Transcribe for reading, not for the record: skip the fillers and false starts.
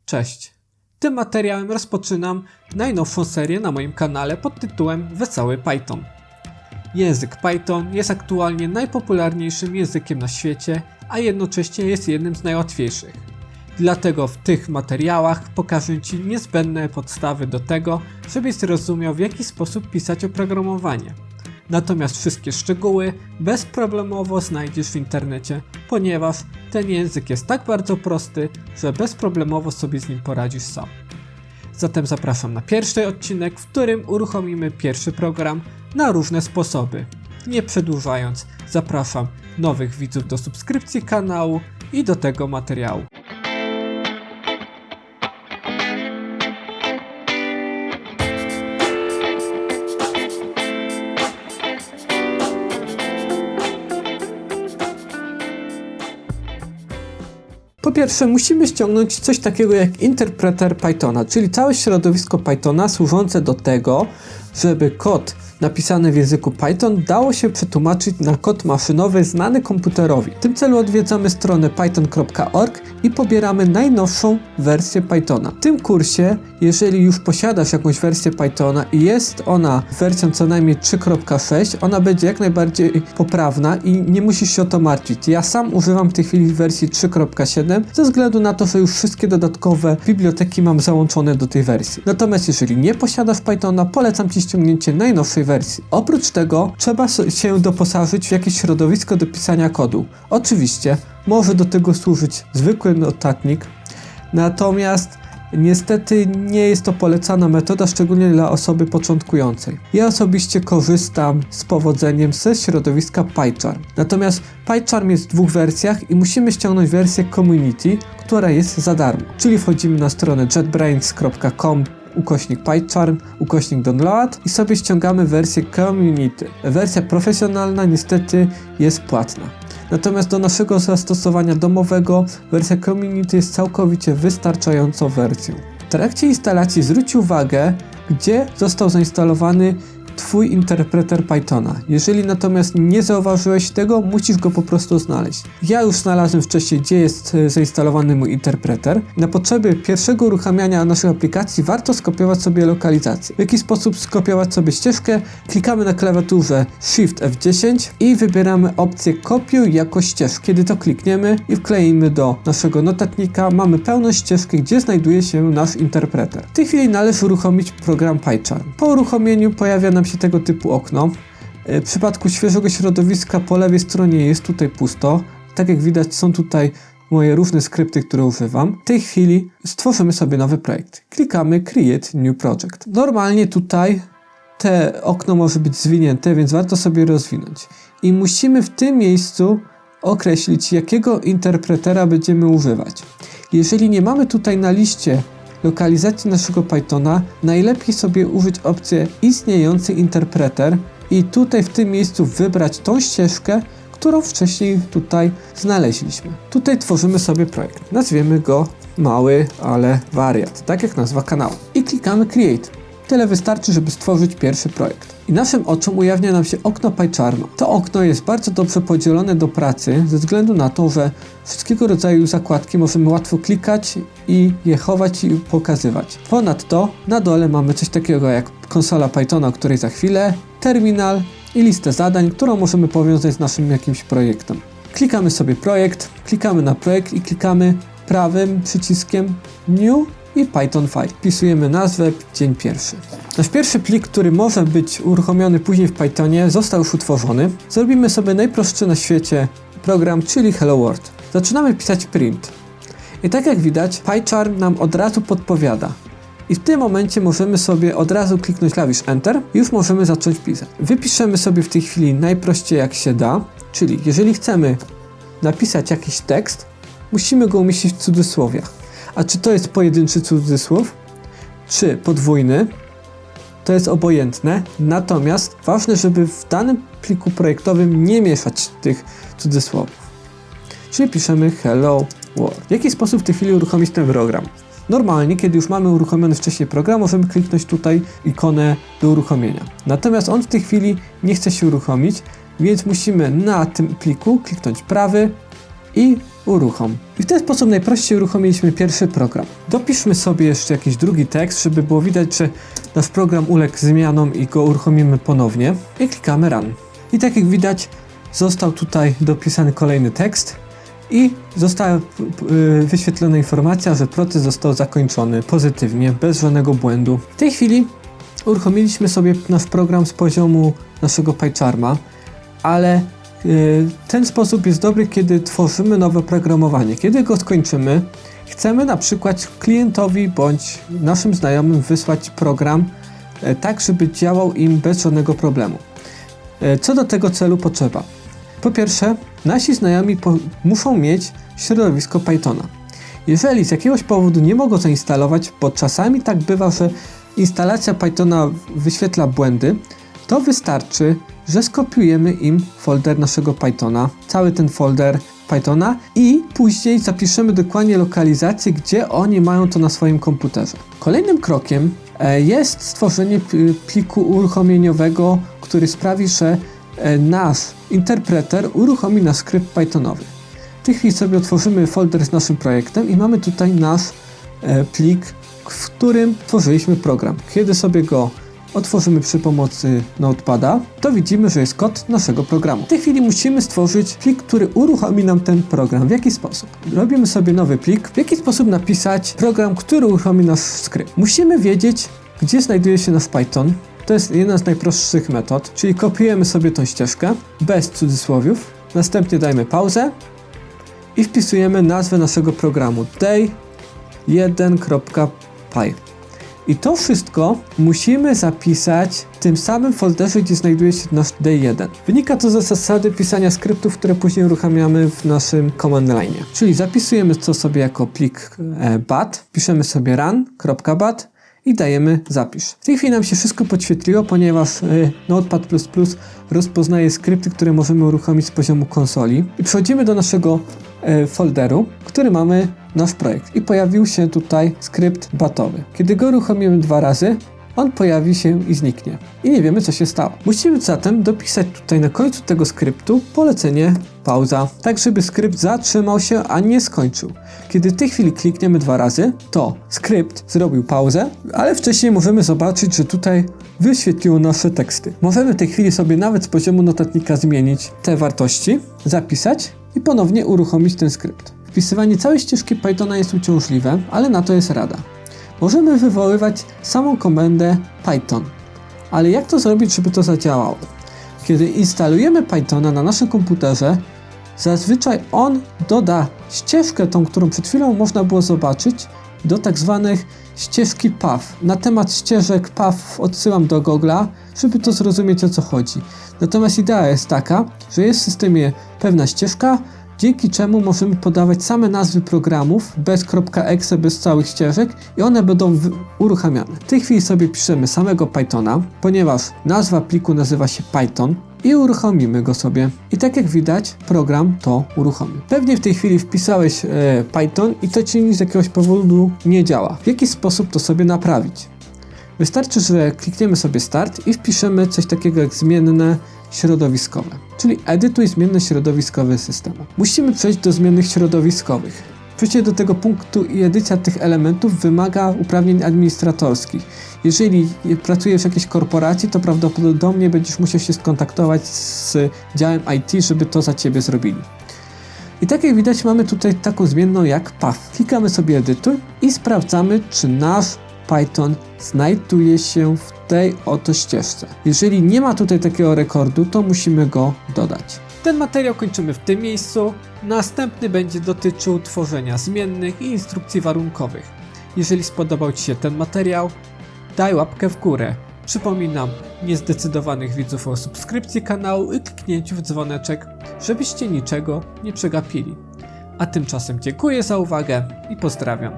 Cześć! Tym materiałem rozpoczynam najnowszą serię na moim kanale pod tytułem Wesoły Python. Język Python jest aktualnie najpopularniejszym językiem na świecie, a jednocześnie jest jednym z najłatwiejszych. Dlatego w tych materiałach pokażę Ci niezbędne podstawy do tego, żebyś zrozumiał, w jaki sposób pisać oprogramowanie. Natomiast wszystkie szczegóły bezproblemowo znajdziesz w internecie, ponieważ ten język jest tak bardzo prosty, że bezproblemowo sobie z nim poradzisz sam. Zatem zapraszam na pierwszy odcinek, w którym uruchomimy pierwszy program na różne sposoby. Nie przedłużając, zapraszam nowych widzów do subskrypcji kanału i do tego materiału. Po pierwsze, musimy ściągnąć coś takiego jak interpreter Pythona, czyli całe środowisko Pythona służące do tego, żeby kod napisany w języku Python dało się przetłumaczyć na kod maszynowy znany komputerowi. W tym celu odwiedzamy stronę python.org i pobieramy najnowszą wersję Pythona. W tym kursie, jeżeli już posiadasz jakąś wersję Pythona i jest ona wersją co najmniej 3.6, ona będzie jak najbardziej poprawna i nie musisz się o to martwić. Ja sam używam w tej chwili wersji 3.7 ze względu na to, że już wszystkie dodatkowe biblioteki mam załączone do tej wersji. Natomiast jeżeli nie posiadasz Pythona, polecam Ci ściągnięcie najnowszej wersji. Oprócz tego trzeba się doposażyć w jakieś środowisko do pisania kodu. Oczywiście może do tego służyć zwykły notatnik, natomiast niestety nie jest to polecana metoda, szczególnie dla osoby początkującej. Ja osobiście korzystam z powodzeniem ze środowiska PyCharm. Natomiast PyCharm jest w dwóch wersjach i musimy ściągnąć wersję Community, która jest za darmo. Czyli wchodzimy na stronę jetbrains.com /PyCharm /download i sobie ściągamy wersję Community. Wersja profesjonalna niestety jest płatna. Natomiast do naszego zastosowania domowego wersja Community jest całkowicie wystarczającą wersją. W trakcie instalacji zwróć uwagę, gdzie został zainstalowany Twój interpreter Pythona. Jeżeli natomiast nie zauważyłeś tego, musisz go po prostu znaleźć. Ja już znalazłem wcześniej, gdzie jest zainstalowany mój interpreter. Na potrzeby pierwszego uruchamiania naszej aplikacji warto skopiować sobie lokalizację. W jaki sposób skopiować sobie ścieżkę? Klikamy na klawiaturze Shift F10 i wybieramy opcję kopiuj jako ścieżkę. Kiedy to klikniemy i wkleimy do naszego notatnika, mamy pełną ścieżkę, gdzie znajduje się nasz interpreter. W tej chwili należy uruchomić program PyCharm. Po uruchomieniu pojawia nam się tego typu okno. W przypadku świeżego środowiska po lewej stronie jest tutaj pusto. Tak jak widać, są tutaj moje różne skrypty, które używam. W tej chwili stworzymy sobie nowy projekt. Klikamy Create New Project. Normalnie tutaj te okno może być zwinięte, więc warto sobie rozwinąć. I musimy w tym miejscu określić, jakiego interpretera będziemy używać. Jeżeli nie mamy tutaj na liście lokalizacji naszego Pythona, najlepiej sobie użyć opcję istniejący interpreter i tutaj w tym miejscu wybrać tą ścieżkę, którą wcześniej tutaj znaleźliśmy. Tutaj tworzymy sobie projekt. Nazwiemy go mały, ale wariat, tak jak nazwa kanału. I klikamy Create. Tyle wystarczy, żeby stworzyć pierwszy projekt. I naszym oczom ujawnia nam się okno PyCharma. To okno jest bardzo dobrze podzielone do pracy ze względu na to, że wszystkiego rodzaju zakładki możemy łatwo klikać i je chować i pokazywać. Ponadto na dole mamy coś takiego jak konsola Pythona, o której za chwilę, terminal i listę zadań, którą możemy powiązać z naszym jakimś projektem. Klikamy sobie projekt, klikamy na projekt i klikamy prawym przyciskiem New i Python 5. Wpisujemy nazwę, dzień pierwszy. Nasz pierwszy plik, który może być uruchomiony później w Pythonie, został już utworzony. Zrobimy sobie najprostszy na świecie program, czyli Hello World. Zaczynamy pisać print. I tak jak widać, PyCharm nam od razu podpowiada. I w tym momencie możemy sobie od razu kliknąć klawisz Enter i już możemy zacząć pisać. Wypiszemy sobie w tej chwili najprościej jak się da, czyli jeżeli chcemy napisać jakiś tekst, musimy go umieścić w cudzysłowiach. A czy to jest pojedynczy cudzysłów, czy podwójny, to jest obojętne, natomiast ważne, żeby w danym pliku projektowym nie mieszać tych cudzysłowów. Czyli piszemy Hello World. W jaki sposób w tej chwili uruchomić ten program? Normalnie, kiedy już mamy uruchomiony wcześniej program, możemy kliknąć tutaj ikonę do uruchomienia. Natomiast on w tej chwili nie chce się uruchomić, więc musimy na tym pliku kliknąć prawy i uruchom. I w ten sposób najprościej uruchomiliśmy pierwszy program. Dopiszmy sobie jeszcze jakiś drugi tekst, żeby było widać, że nasz program uległ zmianom i go uruchomimy ponownie. I klikamy Run. I tak jak widać, został tutaj dopisany kolejny tekst i została wyświetlona informacja, że proces został zakończony pozytywnie, bez żadnego błędu. W tej chwili uruchomiliśmy sobie nasz program z poziomu naszego PyCharma, ale ten sposób jest dobry, kiedy tworzymy nowe programowanie. Kiedy go skończymy, chcemy na przykład klientowi bądź naszym znajomym wysłać program tak, żeby działał im bez żadnego problemu. Co do tego celu potrzeba? Po pierwsze, nasi znajomi muszą mieć środowisko Pythona. Jeżeli z jakiegoś powodu nie mogą zainstalować, bo czasami tak bywa, że instalacja Pythona wyświetla błędy, to wystarczy, że skopiujemy im folder naszego Pythona, cały ten folder Pythona i później zapiszemy dokładnie lokalizację, gdzie oni mają to na swoim komputerze. Kolejnym krokiem jest stworzenie pliku uruchomieniowego, który sprawi, że nasz interpreter uruchomi nasz skrypt Pythonowy. W tej chwili sobie otworzymy folder z naszym projektem i mamy tutaj nasz plik, w którym tworzyliśmy program. Kiedy sobie go otworzymy przy pomocy Notepada, to widzimy, że jest kod naszego programu. W tej chwili musimy stworzyć plik, który uruchomi nam ten program. W jaki sposób? Robimy sobie nowy plik. W jaki sposób napisać program, który uruchomi nasz skrypt? Musimy wiedzieć, gdzie znajduje się nasz Python. To jest jedna z najprostszych metod, czyli kopiujemy sobie tą ścieżkę bez cudzysłowiów. Następnie dajmy pauzę i wpisujemy nazwę naszego programu day1.py. I to wszystko musimy zapisać w tym samym folderze, gdzie znajduje się nasz day1. Wynika to ze zasady pisania skryptów, które później uruchamiamy w naszym command line. Czyli zapisujemy to sobie jako plik bat, piszemy sobie run.bat i dajemy zapisz. W tej chwili nam się wszystko podświetliło, ponieważ Notepad++ rozpoznaje skrypty, które możemy uruchomić z poziomu konsoli. I przechodzimy do naszego folderu, który mamy nasz projekt. I pojawił się tutaj skrypt batowy. Kiedy go uruchomimy 2 razy, on pojawi się i zniknie. I nie wiemy, co się stało. Musimy zatem dopisać tutaj na końcu tego skryptu polecenie pauza, tak żeby skrypt zatrzymał się, a nie skończył. Kiedy w tej chwili klikniemy 2 razy, to skrypt zrobił pauzę, ale wcześniej możemy zobaczyć, że tutaj wyświetliło nasze teksty. Możemy w tej chwili sobie nawet z poziomu notatnika zmienić te wartości, zapisać i ponownie uruchomić ten skrypt. Wpisywanie całej ścieżki Pythona jest uciążliwe, ale na to jest rada. Możemy wywoływać samą komendę Python, ale jak to zrobić, żeby to zadziałało? Kiedy instalujemy Pythona na naszym komputerze, zazwyczaj on doda ścieżkę, tą, którą przed chwilą można było zobaczyć, do tak zwanych ścieżki path. Na temat ścieżek path odsyłam do Google'a, żeby to zrozumieć, o co chodzi. Natomiast idea jest taka, że jest w systemie pewna ścieżka, dzięki czemu możemy podawać same nazwy programów bez .exe, bez całych ścieżek i one będą uruchamiane. W tej chwili sobie piszemy samego Pythona, ponieważ nazwa pliku nazywa się Python i uruchomimy go sobie. I tak jak widać, program to uruchomi. Pewnie w tej chwili wpisałeś Python i to ci z jakiegoś powodu nie działa. W jaki sposób to sobie naprawić? Wystarczy, że klikniemy sobie Start i wpiszemy coś takiego jak zmienne środowiskowe, czyli edytuj zmienne środowiskowe systemu. Musimy przejść do zmiennych środowiskowych. Przejście do tego punktu i edycja tych elementów wymaga uprawnień administratorskich. Jeżeli pracujesz w jakiejś korporacji, to prawdopodobnie będziesz musiał się skontaktować z działem IT, żeby to za ciebie zrobili. I tak jak widać, mamy tutaj taką zmienną jak path. Klikamy sobie edytuj i sprawdzamy, czy nasz Python znajduje się w tej oto ścieżce. Jeżeli nie ma tutaj takiego rekordu, to musimy go dodać. Ten materiał kończymy w tym miejscu. Następny będzie dotyczył tworzenia zmiennych i instrukcji warunkowych. Jeżeli spodobał ci się ten materiał, daj łapkę w górę. Przypominam niezdecydowanych widzów o subskrypcji kanału i kliknięciu w dzwoneczek, żebyście niczego nie przegapili. A tymczasem dziękuję za uwagę i pozdrawiam.